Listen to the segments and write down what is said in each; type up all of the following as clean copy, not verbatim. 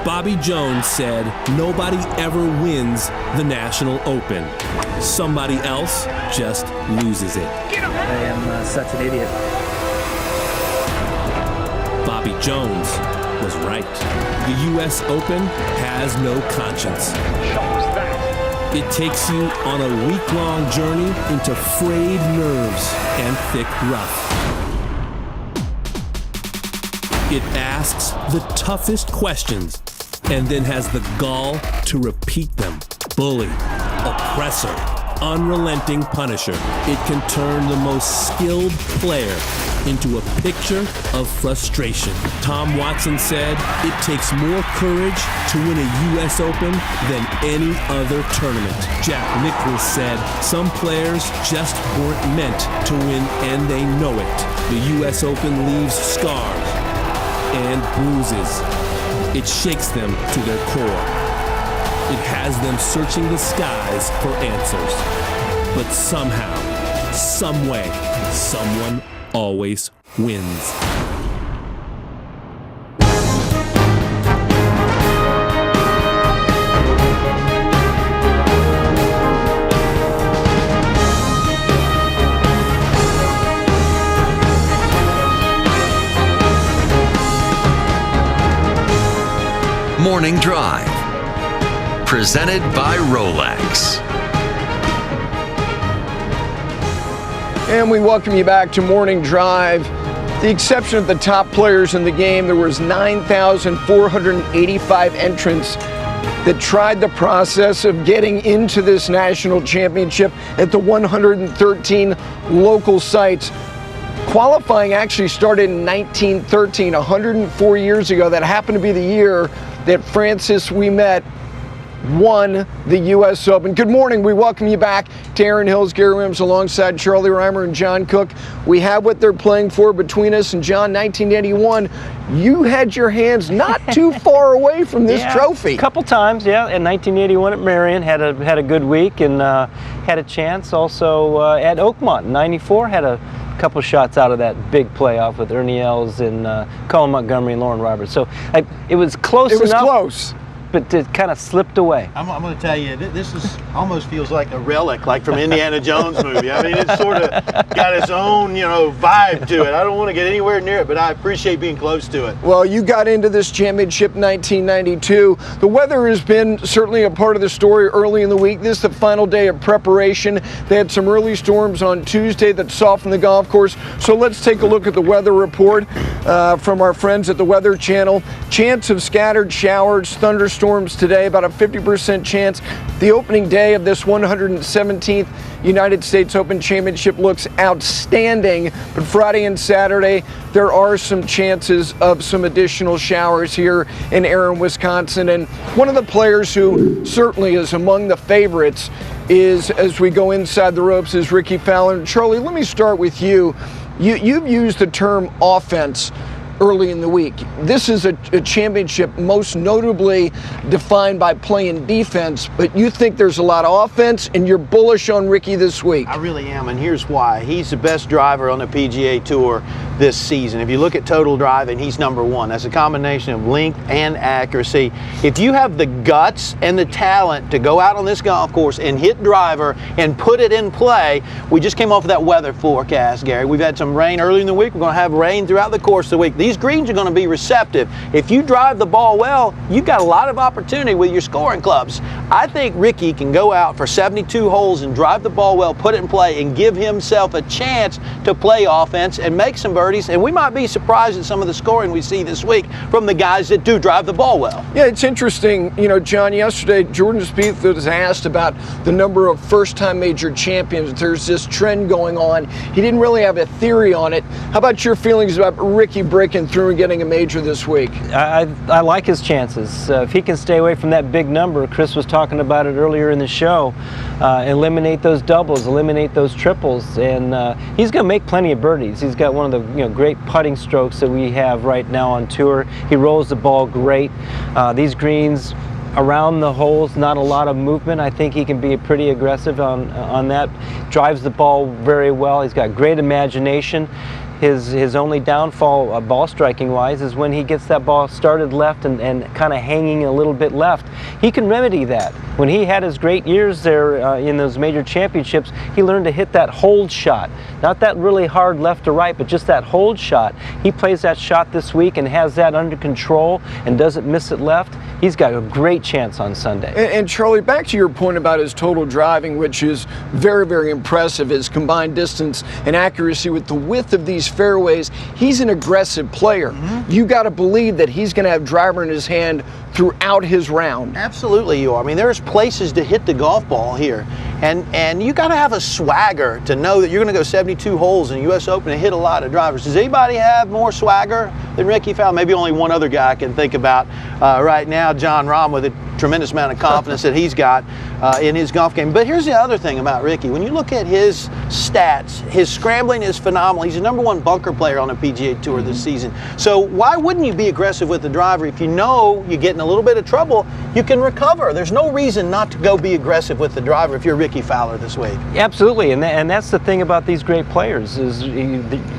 Bobby Jones said nobody ever wins the National Open. Somebody else just loses it. I am such an idiot. Bobby Jones was right. The U.S. Open has no conscience. It takes you on a week-long journey into frayed nerves and thick rough. It asks the toughest questions and then has the gall to repeat them. Bully, oppressor, unrelenting punisher. It can turn the most skilled player into a picture of frustration. Tom Watson said it takes more courage to win a U.S. Open than any other tournament. Jack Nicklaus said some players just weren't meant to win and they know it. The U.S. Open leaves scars and bruises. It shakes them to their core. It has them searching the skies for answers. But somehow, some way, someone always wins. Morning Drive, presented by Rolex. And we welcome you back to Morning Drive. The exception of the top players in the game, there was 9,485 entrants that tried the process of getting into this national championship at the 113 local sites. Qualifying actually started in 1913, 104 years ago. That happened to be the year that Francis Ouimet won the U.S. Open. Good morning. We welcome you back to Aaron Hills, Gary Williams, alongside Charlie Reimer and John Cook. We have what they're playing for between us. And John, 1981, you had your hands not too far away from this trophy. A couple times, yeah. In 1981 at Marion, had a good week and had a chance. Also at Oakmont in 94, had a couple shots out of that big playoff with Ernie Els and Colin Montgomery and Lauren Roberts. So it was close enough. It was close. But it kind of slipped away. I'm going to tell you, this is almost feels like a relic, like from Indiana Jones movie. I mean, it's sort of got its own, vibe to it. I don't want to get anywhere near it, but I appreciate being close to it. Well, you got into this championship in 1992. The weather has been certainly a part of the story early in the week. This is the final day of preparation. They had some early storms on Tuesday that softened the golf course. So let's take a look at the weather report from our friends at the Weather Channel. Chance of scattered showers, thunderstorms today, about a 50% chance. The opening day of this 117th United States Open Championship looks outstanding, but Friday and Saturday there are some chances of some additional showers here in Aaron, Wisconsin. And one of the players who certainly is among the favorites is, as we go inside the ropes, is Ricky Fowler. Charlie, let me start with you. You've used the term offense early in the week. This is a championship most notably defined by playing defense, but you think there's a lot of offense, and you're bullish on Ricky this week. I really am, and here's why. He's the best driver on the PGA Tour this season. If you look at total driving, he's #1. That's a combination of length and accuracy. If you have the guts and the talent to go out on this golf course and hit driver and put it in play, we just came off of that weather forecast, Gary. We've had some rain early in the week. We're going to have rain throughout the course of the week. These greens are going to be receptive. If you drive the ball well, you've got a lot of opportunity with your scoring clubs. I think Ricky can go out for 72 holes and drive the ball well, put it in play, and give himself a chance to play offense and make some birdies. And we might be surprised at some of the scoring we see this week from the guys that do drive the ball well. Yeah, it's interesting. John, yesterday Jordan Spieth was asked about the number of first-time major champions. There's this trend going on. He didn't really have a theory on it. How about your feelings about Ricky breaking through and getting a major this week? I like his chances. If he can stay away from that big number, Chris was talking about it earlier in the show, eliminate those doubles, eliminate those triples, and he's going to make plenty of birdies. He's got one of the great putting strokes that we have right now on tour. He rolls the ball great. These greens around the holes, not a lot of movement. I think he can be pretty aggressive on that. Drives the ball very well. He's got great imagination. His only downfall ball striking wise is when he gets that ball started left and kind of hanging a little bit left. He can remedy that. When he had his great years there in those major championships, he learned to hit that hold shot. Not that really hard left to right, but just that hold shot. He plays that shot this week and has that under control and doesn't miss it left. He's got a great chance on Sunday. And Charlie, back to your point about his total driving, which is very, very impressive, his combined distance and accuracy with the width of these fairways. He's an aggressive player. You got to believe that he's going to have driver in his hand throughout his round. Absolutely you are. I mean, there's places to hit the golf ball here. And you got to have a swagger to know that you're going to go 72 holes in the U.S. Open and hit a lot of drivers. Does anybody have more swagger than Ricky Fowler? Maybe only one other guy I can think about right now, John Rahm, with a tremendous amount of confidence that he's got in his golf game. But here's the other thing about Ricky. When you look at his stats, his scrambling is phenomenal. He's the #1 bunker player on the PGA Tour this season. So why wouldn't you be aggressive with the driver? If you know you get in a little bit of trouble, you can recover. There's no reason not to go be aggressive with the driver if you're Ricky Fowler this week. Absolutely, and that's the thing about these great players is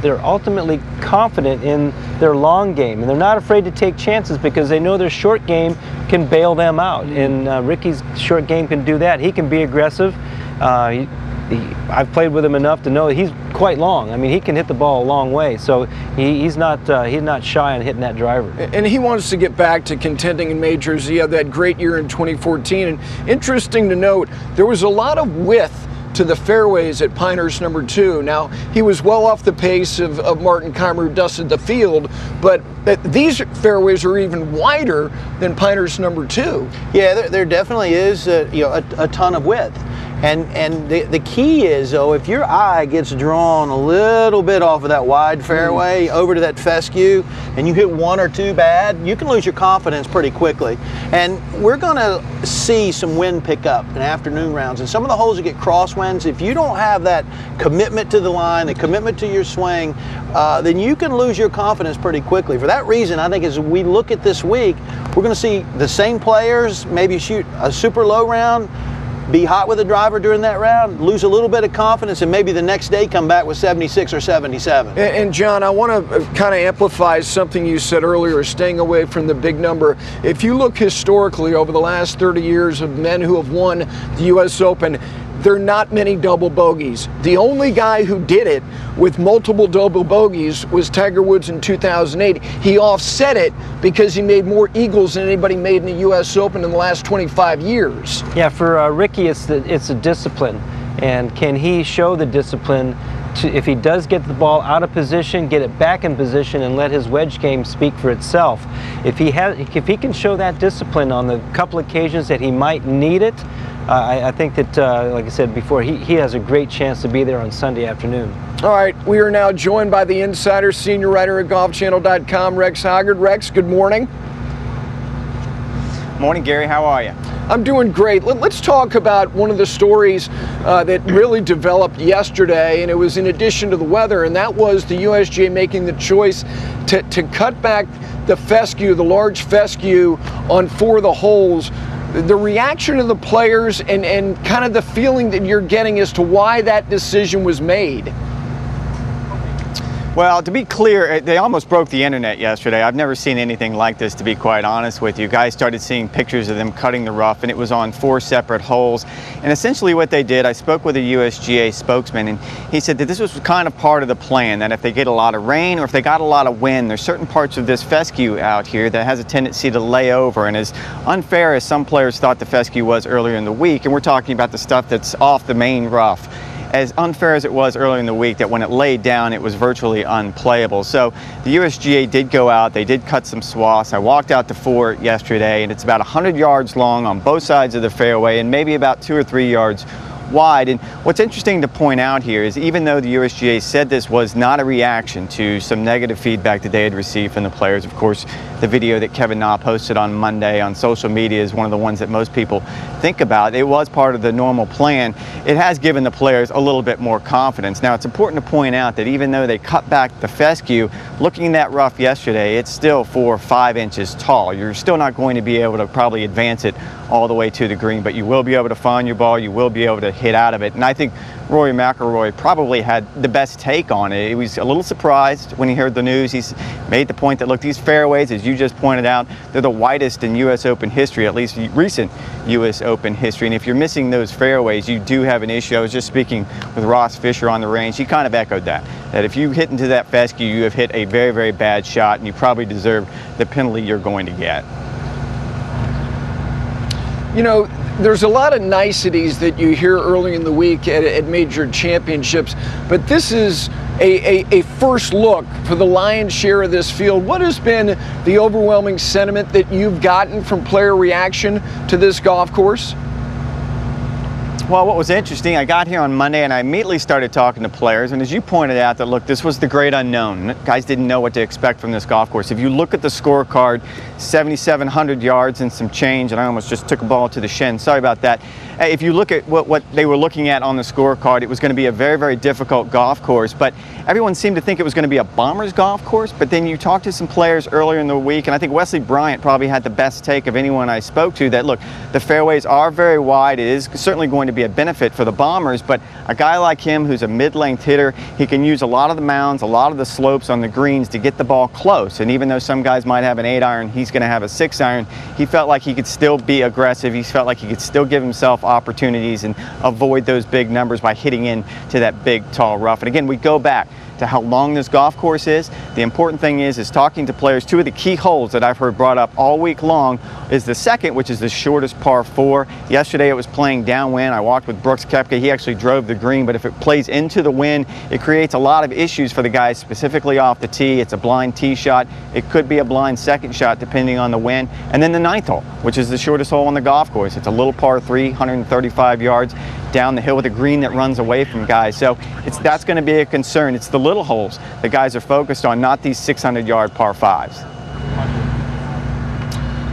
they're ultimately confident in their long game, and they're not afraid to take chances because they know their short game can bail them out. And Ricky's short game can do that. He can be aggressive. I've played with him enough to know he's quite long. I mean, he can hit the ball a long way, so he's not shy on hitting that driver. And he wants to get back to contending in majors. He had that great year in 2014. And interesting to note, there was a lot of width to the fairways at Pinehurst #2. Now, he was well off the pace of Martin Kaymer, who dusted the field, but these fairways are even wider than Pinehurst #2. Yeah, there definitely is a ton of width. And the key is, though, if your eye gets drawn a little bit off of that wide fairway over to that fescue and you hit one or two bad, you can lose your confidence pretty quickly. And we're going to see some wind pick up in afternoon rounds. And some of the holes that get crosswinds, if you don't have that commitment to the line, the commitment to your swing, then you can lose your confidence pretty quickly. For that reason, I think as we look at this week, we're going to see the same players maybe shoot a super low round, be hot with the driver during that round, lose a little bit of confidence, and maybe the next day come back with 76 or 77. And John, I want to kind of amplify something you said earlier, staying away from the big number. If you look historically over the last 30 years of men who have won the U.S. Open, there are not many double bogeys. The only guy who did it with multiple double bogeys was Tiger Woods in 2008. He offset it because he made more eagles than anybody made in the U.S. Open in the last 25 years. Yeah, for Ricky, it's a discipline. And can he show the discipline to, if he does get the ball out of position, get it back in position and let his wedge game speak for itself? If he can show that discipline on the couple occasions that he might need it, I think that, like I said before, he has a great chance to be there on Sunday afternoon. All right, we are now joined by the insider, senior writer at GolfChannel.com, Rex Hoggard. Rex, good morning. Morning, Gary. How are you? I'm doing great. Let's talk about one of the stories that really developed yesterday, and it was in addition to the weather, and that was the USGA making the choice to cut back the fescue, the large fescue on 4 of the holes. The reaction of the players and kind of the feeling that you're getting as to why that decision was made. Well, to be clear, they almost broke the internet yesterday. I've never seen anything like this, to be quite honest with you. Guys started seeing pictures of them cutting the rough, and it was on 4 separate holes. And essentially what they did, I spoke with a USGA spokesman, and he said that this was kind of part of the plan, that if they get a lot of rain or if they got a lot of wind, there's certain parts of this fescue out here that has a tendency to lay over. And as unfair as some players thought the fescue was earlier in the week, and we're talking about the stuff that's off the main rough, as unfair as it was earlier in the week, that when it laid down, it was virtually unplayable. So the USGA did go out, they did cut some swaths. I walked out to 4 yesterday, and it's about 100 yards long on both sides of the fairway and maybe about 2 or 3 yards wide. And what's interesting to point out here is even though the USGA said this was not a reaction to some negative feedback that they had received from the players, of course, the video that Kevin Na posted on Monday on social media is one of the ones that most people think about. It was part of the normal plan. It has given the players a little bit more confidence. Now, it's important to point out that even though they cut back the fescue, looking at that rough yesterday, it's still 4 or 5 inches tall. You're still not going to be able to probably advance it all the way to the green, but you will be able to find your ball, you will be able to hit out of it. And I think Rory McIlroy probably had the best take on it. He was a little surprised when he heard the news. He's made the point that, look, these fairways, as you just pointed out, they're the widest in U.S. Open history, at least recent U.S. Open history. And if you're missing those fairways, you do have an issue. I was just speaking with Ross Fisher on the range. He kind of echoed that if you hit into that fescue, you have hit a very, very bad shot, and you probably deserve the penalty you're going to get. You know, there's a lot of niceties that you hear early in the week at major championships, but this is a first look for the lion's share of this field. What has been the overwhelming sentiment that you've gotten from player reaction to this golf course? Well, what was interesting, I got here on Monday and I immediately started talking to players, and as you pointed out, that look, this was the great unknown. Guys didn't know what to expect from this golf course. If you look at the scorecard, 7,700 yards and some change, and I almost just took a ball to the shin. Sorry about that. If you look at what they were looking at on the scorecard, it was going to be a very, very difficult golf course, but everyone seemed to think it was going to be a Bombers golf course. But then you talked to some players earlier in the week, and I think Wesley Bryant probably had the best take of anyone I spoke to, that look, the fairways are very wide. It is certainly going to be a benefit for the Bombers, but a guy like him who's a mid-length hitter, he can use a lot of the mounds, a lot of the slopes on the greens to get the ball close. And even though some guys might have an 8-iron, he's going to have a 6-iron. He felt like he could still be aggressive. He felt like he could still give himself opportunities and avoid those big numbers by hitting into that big, tall rough. And again, we go back to how long this golf course is. The important thing is talking to players. Two of the key holes that I've heard brought up all week long is the second, which is the shortest par 4. Yesterday it was playing downwind. I walked with Brooks Koepka. He actually drove the green, but if it plays into the wind, it creates a lot of issues for the guys, specifically off the tee. It's a blind tee shot. It could be a blind second shot depending on the wind. And then the 9th hole, which is the shortest hole on the golf course. It's a little par 3, 135 yards down the hill with a green that runs away from guys. So that's going to be a concern. It's the little holes the guys are focused on, not these 600-yard par 5s.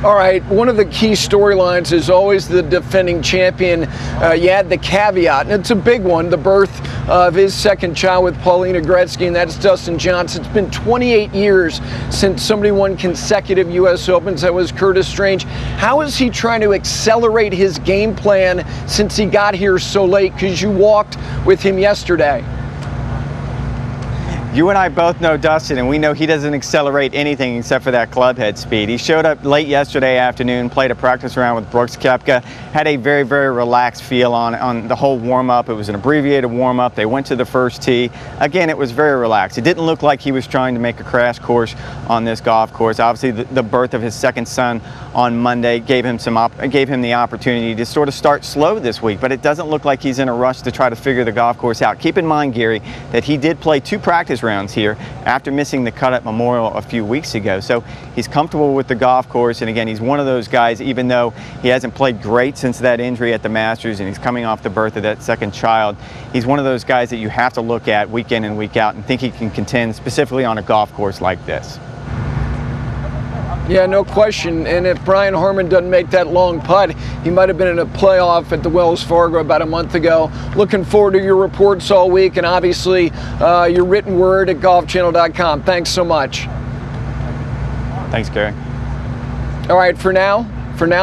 All right, one of the key storylines is always the defending champion. You had the caveat, and it's a big one, the birth of his second child with Paulina Gretzky, and that's Dustin Johnson. It's been 28 years since somebody won consecutive U.S. Opens. That was Curtis Strange. How is he trying to accelerate his game plan since he got here so late? Because you walked with him yesterday. You and I both know Dustin, and we know he doesn't accelerate anything except for that club head speed. He showed up late yesterday afternoon, played a practice round with Brooks Koepka, had a very, very relaxed feel on the whole warm-up. It was an abbreviated warm-up. They went to the first tee. Again, it was very relaxed. It didn't look like he was trying to make a crash course on this golf course. Obviously, the birth of his second son on Monday gave him the opportunity to sort of start slow this week, but it doesn't look like he's in a rush to try to figure the golf course out. Keep in mind, Gary, that he did play 2 practice rounds here after missing the cut at Memorial a few weeks ago. So he's comfortable with the golf course, and again, he's one of those guys, even though he hasn't played great since that injury at the Masters and he's coming off the birth of that second child, he's one of those guys that you have to look at week in and week out and think he can contend specifically on a golf course like this. Yeah, no question. And if Brian Harman doesn't make that long putt, he might have been in a playoff at the Wells Fargo about a month ago. Looking forward to your reports all week, and obviously your written word at golfchannel.com. Thanks so much. Thanks, Gary. All right, for now,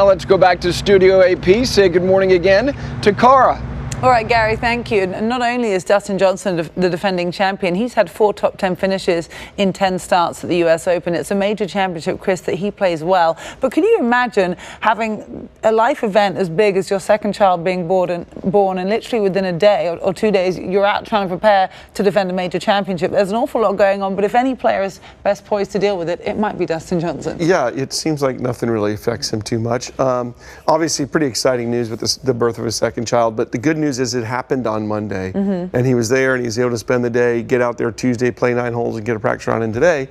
let's go back to Studio AP. Say good morning again to Cara. All right, Gary, thank you. And not only is Dustin Johnson the defending champion, he's had 4 top 10 finishes in 10 starts at the US Open. It's a major championship, Chris, that he plays well. But can you imagine having a life event as big as your second child being born and literally within a day or 2 days, you're out trying to prepare to defend a major championship? There's an awful lot going on, but if any player is best poised to deal with it, it might be Dustin Johnson. Yeah, it seems like nothing really affects him too much. Obviously, pretty exciting news with the birth of his second child, but the good news is it happened on Monday, and he was there and he was able to spend the day, get out there Tuesday, play 9 holes, and get a practice round in today.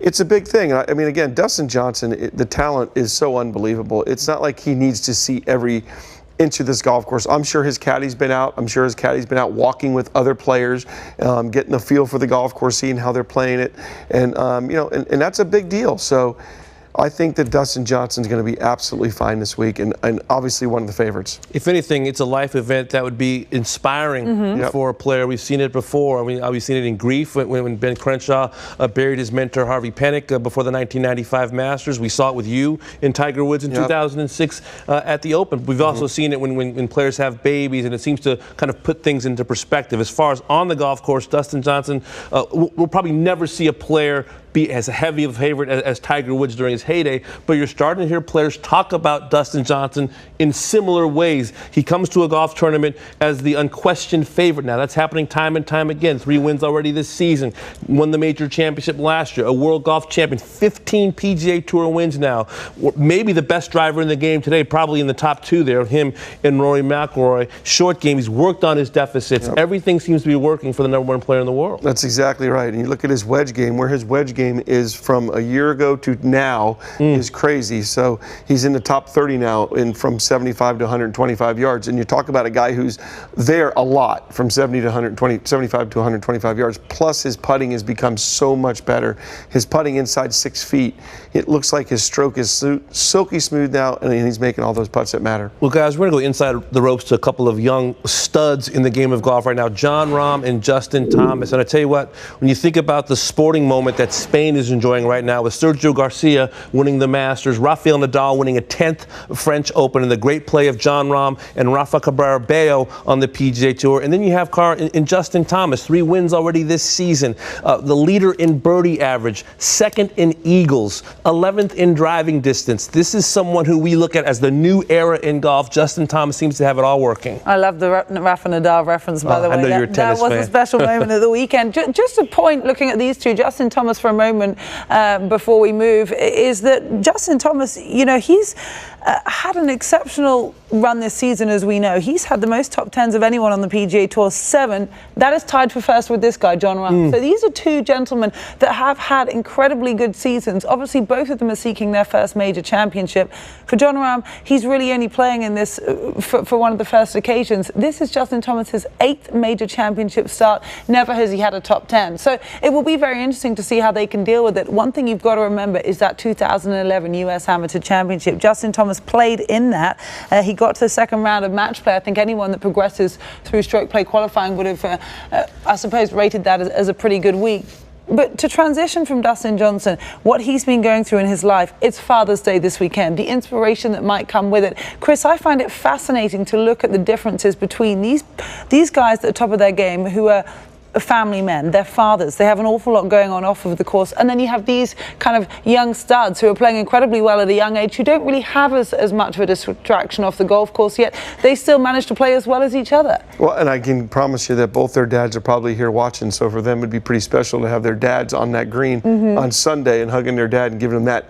It's a big thing. I mean, again, Dustin Johnson, the talent is so unbelievable. It's not like he needs to see every inch of this golf course. I'm sure his caddy's been out. I'm sure his caddy's been out walking with other players, getting a feel for the golf course, seeing how they're playing it, and you know, and that's a big deal. So I think that Dustin Johnson's going to be absolutely fine this week, and obviously one of the favorites. If anything, it's a life event that would be inspiring for a player. We've seen it before. I mean, we've seen it in grief when Ben Crenshaw buried his mentor Harvey Penick before the 1995 Masters. We saw it with you in Tiger Woods in 2006 at the Open. We've also seen it when players have babies, and it seems to kind of put things into perspective. As far as on the golf course, Dustin Johnson, we'll probably never see a player be as heavy of a favorite as Tiger Woods during his heyday, but you're starting to hear players talk about Dustin Johnson in similar ways. He comes to a golf tournament as the unquestioned favorite now. That's happening time and time again. 3 wins already this season. Won the major championship last year. A world golf champion. 15 PGA Tour wins now. Maybe the best driver in the game today, probably in the top 2 there, him and Rory McIlroy. Short game, he's worked on his deficits. Everything seems to be working for the #1 player in the world. That's exactly right. And you look at his wedge game, where his wedge game is from a year ago to now is crazy. So he's in the top 30 now from 75 to 125 yards. And you talk about a guy who's there a lot from 75 to 125 yards. Plus his putting has become so much better. His putting inside 6 feet, it looks like his stroke is silky smooth now, and he's making all those putts that matter. Well, guys, we're going to go inside the ropes to a couple of young studs in the game of golf right now, Jon Rahm and Justin Thomas. And I tell you what, when you think about the sporting moment that Spain is enjoying right now with Sergio Garcia winning the Masters, Rafael Nadal winning a 10th French Open, and the great play of Jon Rahm and Rafa Cabrera Bello on the PGA Tour. And then you have Justin Thomas, 3 wins already this season, the leader in birdie average, 2nd in eagles, 11th in driving distance. This is someone who we look at as the new era in golf. Justin Thomas seems to have it all working. I love the Rafa Nadal reference, by the way. I know you're a tennis fan. That was a special moment of the weekend. Just a point looking at these two, Justin Thomas for a moment before we move, is that Justin Thomas, he's had an exceptional run this season, as we know. He's had the most top 10s of anyone on the PGA Tour, 7. That is tied for first with this guy, Jon Rahm. So these are 2 gentlemen that have had incredibly good seasons. Obviously, both of them are seeking their first major championship. For Jon Rahm, he's really only playing in this for one of the first occasions. This is Justin Thomas's 8th major championship start. Never has he had a top 10. So it will be very interesting to see how they can deal with it. One thing you've got to remember is that 2011 US Amateur Championship. Justin Thomas played in that. He got to the second round of match play. I think anyone that progresses through stroke play qualifying would have, I suppose, rated that as a pretty good week. But to transition from Dustin Johnson, what he's been going through in his life, it's Father's Day this weekend, the inspiration that might come with it. Chris, I find it fascinating to look at the differences between these guys at the top of their game who are family men, they're fathers, they have an awful lot going on off of the course, and then you have these kind of young studs who are playing incredibly well at a young age, who don't really have as much of a distraction off the golf course, yet they still manage to play as well as each other. Well, and I can promise you that both their dads are probably here watching, so for them it'd be pretty special to have their dads on that green on Sunday and hugging their dad and giving them that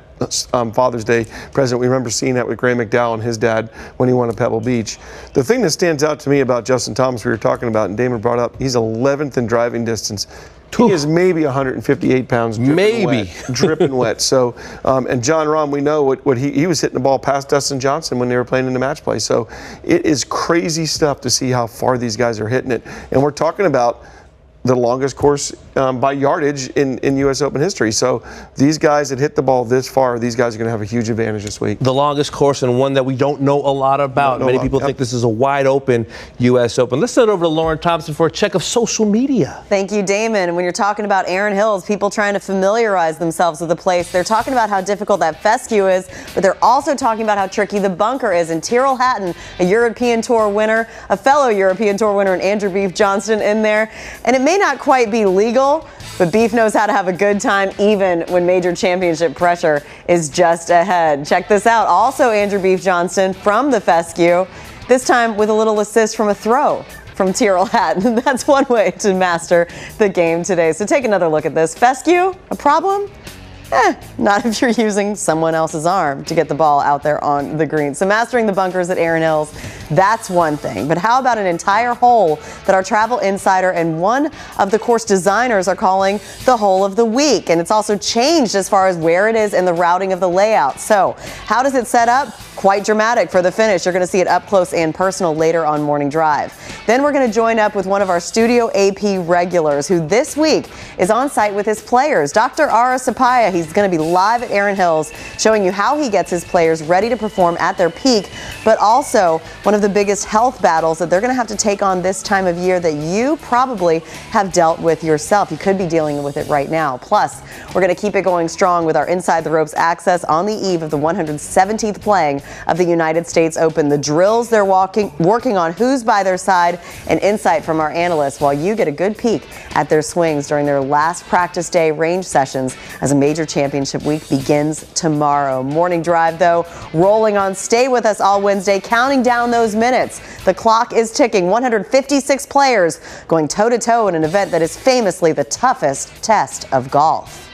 Father's Day present. We remember seeing that with Gray McDowell and his dad when he won at Pebble Beach. The thing that stands out to me about Justin Thomas, we were talking about, and Damon brought up, he's 11th in driving distance. He is maybe 158 pounds dripping wet. So, and Jon Rahm, we know what he was hitting the ball past Dustin Johnson when they were playing in the match play. So it is crazy stuff to see how far these guys are hitting it. And we're talking about the longest course by yardage in U.S. Open history. So these guys that hit the ball this far, these guys are going to have a huge advantage this week. The longest course, and one that we don't know a lot about. Many people think this is a wide open U.S. Open. Let's send it over to Lauren Thompson for a check of social media. Thank you, Damon. When you're talking about Erin Hills, people trying to familiarize themselves with the place, they're talking about how difficult that fescue is, but they're also talking about how tricky the bunker is. And Tyrrell Hatton, a European Tour winner, a fellow European Tour winner, and Andrew Beef Johnston in there. And it may not quite be legal, but Beef knows how to have a good time even when major championship pressure is just ahead. Check this out. Also, Andrew Beef Johnston from the fescue, this time with a little assist from a throw from Tyrrell Hatton. That's one way to master the game today. So take another look at this. Fescue, a problem? Not if you're using someone else's arm to get the ball out there on the green. So mastering the bunkers at Erin Hills. That's one thing. But how about an entire hole that our travel insider and one of the course designers are calling the hole of the week? And it's also changed as far as where it is in the routing of the layout. So how does it set up? Quite dramatic for the finish. You're going to see it up close and personal later on Morning Drive. Then we're going to join up with one of our Studio AP regulars who this week is on site with his players. Dr. Ara Sapaya, he's going to be live at Erin Hills showing you how he gets his players ready to perform at their peak, but also one of the biggest health battles that they're going to have to take on this time of year that you probably have dealt with yourself. You could be dealing with it right now. Plus, we're going to keep it going strong with our Inside the Ropes access on the eve of the 117th playing of the United States Open. The drills they're working on, who's by their side, and insight from our analysts while you get a good peek at their swings during their last practice day range sessions as a major championship week begins tomorrow. Morning Drive, though, rolling on. Stay with us all Wednesday, counting down those minutes. The clock is ticking. 156 players going toe-to-toe in an event that is famously the toughest test of golf.